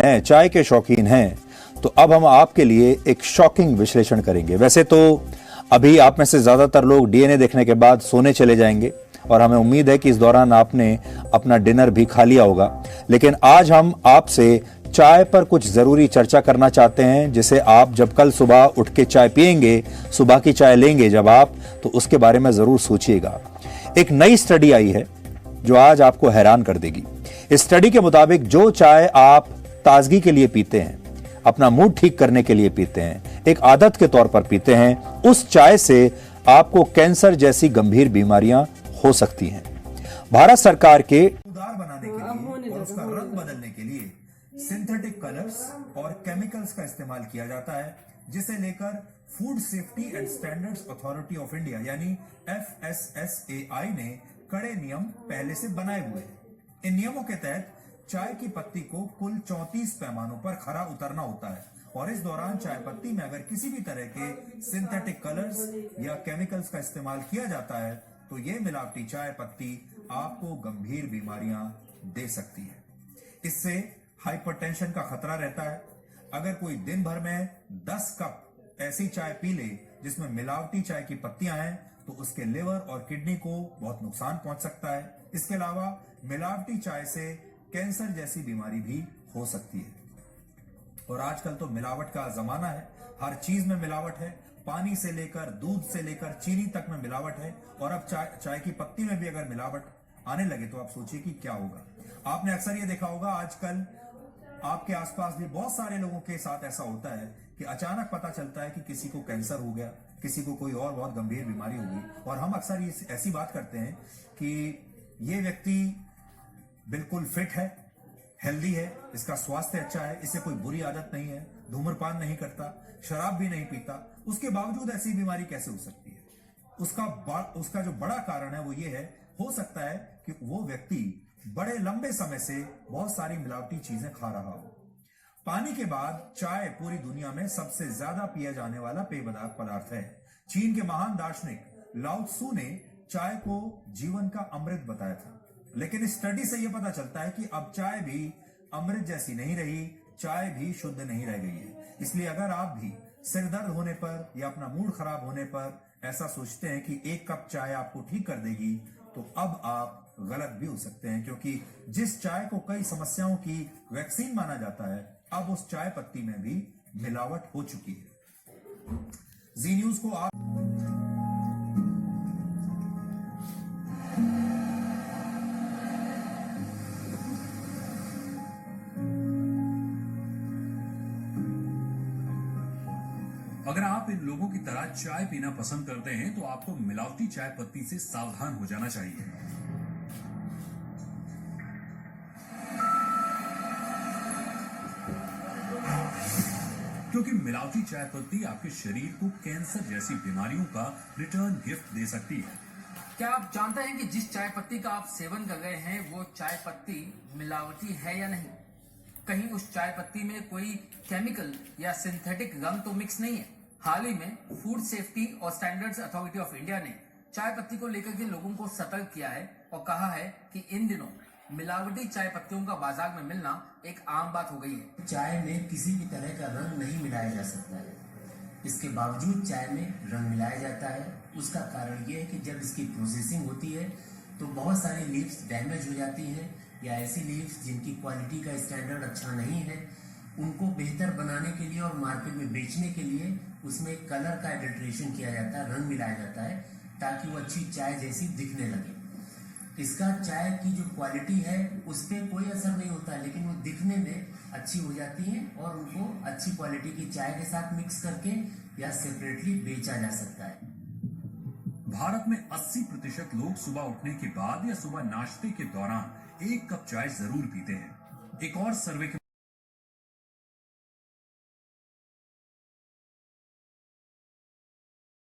हैं, चाय के शौकीन हैं, तो अब हम आपके लिए एक शॉकिंग विश्लेषण करेंगे। वैसे तो अभी आप में से ज्यादातर लोग डीएनए देखने के बाद सोने चले जाएंगे और हमें उम्मीद है कि इस दौरान आपने अपना डिनर भी खा लिया होगा, लेकिन आज हम आपसे चाय पर कुछ जरूरी चर्चा करना चाहते हैं, जिसे आप जब कल सुबह उठ के चाय पिएंगे, सुबह की चाय लेंगे जब आप, तो उसके बारे में जरूर सोचिएगा। एक नई स्टडी आई है जो आज आपको हैरान कर देगी। इस स्टडी के मुताबिक जो चाय आप ताजगी के लिए पीते हैं, अपना मूड ठीक करने के लिए पीते हैं, एक आदत के तौर पर पीते हैं, उस चाय से आपको कैंसर जैसी गंभीर बीमारियां हो सकती हैं। भारत सरकार के उदार बनाने के लिए और उसका रंग बदलने के लिए सिंथेटिक कलर्स और केमिकल्स का इस्तेमाल किया जाता है, जिसे लेकर food safety and standards authority of India यानी FSSAI ने कड़े नियम पहले से बनाए हुए हैं। इन नियमों के तहत चाय की पत्ती को कुल 34 पैमानों पर खरा उतरना होता है और इस दौरान चाय पत्ती में अगर किसी भी तरह के सिंथेटिक कलर्स या केमिकल्स का इस्तेमाल किया जाता है तो ये मिलावटी चाय पत्ती आपको गंभीर बीमारियां दे सकती है। इससे हाइपरटेंशन का खतरा रहता है। अगर कोई दिन भर में 10 कप ऐसी चाय पी ले जिसमें मिलावटी चाय की पत्तियां हैं तो उसके लिवर और किडनी को बहुत नुकसान पहुंच सकता है। इसके अलावा मिलावटी चाय से कैंसर जैसी बीमारी भी हो सकती है। और आजकल तो मिलावट का जमाना है, हर चीज में मिलावट है, पानी से लेकर दूध से लेकर चीनी तक में मिलावट है। और अब चाय की पत्ती में भी अगर मिलावट आने लगे तो आप सोचिए कि क्या होगा। आपने अक्सर ये देखा होगा, आजकल आपके आसपास भी बहुत सारे लोगों के साथ ऐसा होता है कि अचानक पता चलता है कि किसी को कैंसर हो गया, किसी को कोई और बहुत गंभीर बीमारी हो गई। और हम अक्सर ये ऐसी बात करते हैं कि ये व्यक्ति बिल्कुल फिट है, हेल्दी है, इसका स्वास्थ्य अच्छा है, इसे कोई बुरी आदत नहीं है, धूम्रपान नहीं करता, शराब भी नहीं पीता, उसके बावजूद ऐसी बीमारी कैसे हो सकती है? उसका जो बड़ा कारण है वो ये है, हो सकता है कि वो व्यक्ति बड़े लंबे समय से बहुत सारी मिलावटी चीजें खा रहा हो। पानी के बाद चाय पूरी दुनिया में सबसे ज्यादा पिया जाने वाला पेय पदार्थ है। चीन के महान दार्शनिक लाओ त्सु ने चाय को जीवन का अमृत बताया था, लेकिन इस स्टडी से यह पता चलता है कि अब चाय भी अमृत जैसी नहीं रही, चाय भी शुद्ध नहीं रह गई है। इसलिए अगर आप भी सिर दर्द होने पर या अपना मूड खराब होने पर ऐसा सोचते हैं कि एक कप चाय आपको ठीक कर देगी, तो अब आप गलत भी हो सकते हैं, क्योंकि जिस चाय को कई समस्याओं की वैक्सीन माना जाता है, अब उस चाय पत्ती में भी मिलावट हो चुकी है। जी न्यूज को आप अगर आप इन लोगों की तरह चाय पीना पसंद करते हैं तो आपको मिलावटी चाय पत्ती से सावधान हो जाना चाहिए, क्योंकि मिलावटी चाय पत्ती आपके शरीर को कैंसर जैसी बीमारियों का रिटर्न गिफ्ट दे सकती है। क्या आप जानते हैं कि जिस चाय पत्ती का आप सेवन कर रहे हैं वो चाय पत्ती मिलावटी है या नहीं? कहीं उस चाय पत्ती में कोई केमिकल या सिंथेटिक रंग तो मिक्स नहीं है। हाल ही में फूड सेफ्टी और स्टैंडर्ड्स अथॉरिटी ऑफ इंडिया ने चाय पत्ती को लेकर के लोगों को सतर्क किया है और कहा है कि इन दिनों मिलावटी चाय पत्तियों का बाजार में मिलना एक आम बात हो गई है। चाय में किसी भी तरह का रंग नहीं मिलाया जा सकता है, इसके बावजूद चाय में रंग मिलाया जाता है। उसका कारण ये है कि जब इसकी प्रोसेसिंग होती है तो बहुत सारी लीव्स डैमेज हो जाती हैं, या ऐसी लीव्स जिनकी क्वालिटी का स्टैंडर्ड अच्छा नहीं है, उनको बेहतर बनाने के लिए और मार्केट में बेचने के लिए उसमें कलर का एडल्ट्रेशन किया जाता है, रंग मिलाया जाता है, ताकि वो अच्छी चाय जैसी दिखने लगे। इसका चाय की जो क्वालिटी है उस पर कोई असर नहीं होता, लेकिन वो दिखने में अच्छी हो जाती है और उनको अच्छी क्वालिटी की चाय के साथ मिक्स करके या सेपरेटली बेचा जा सकता है। भारत में 80% लोग सुबह उठने के बाद या सुबह नाश्ते के दौरान 1 कप चाय जरूर पीते हैं। एक और सर्वे के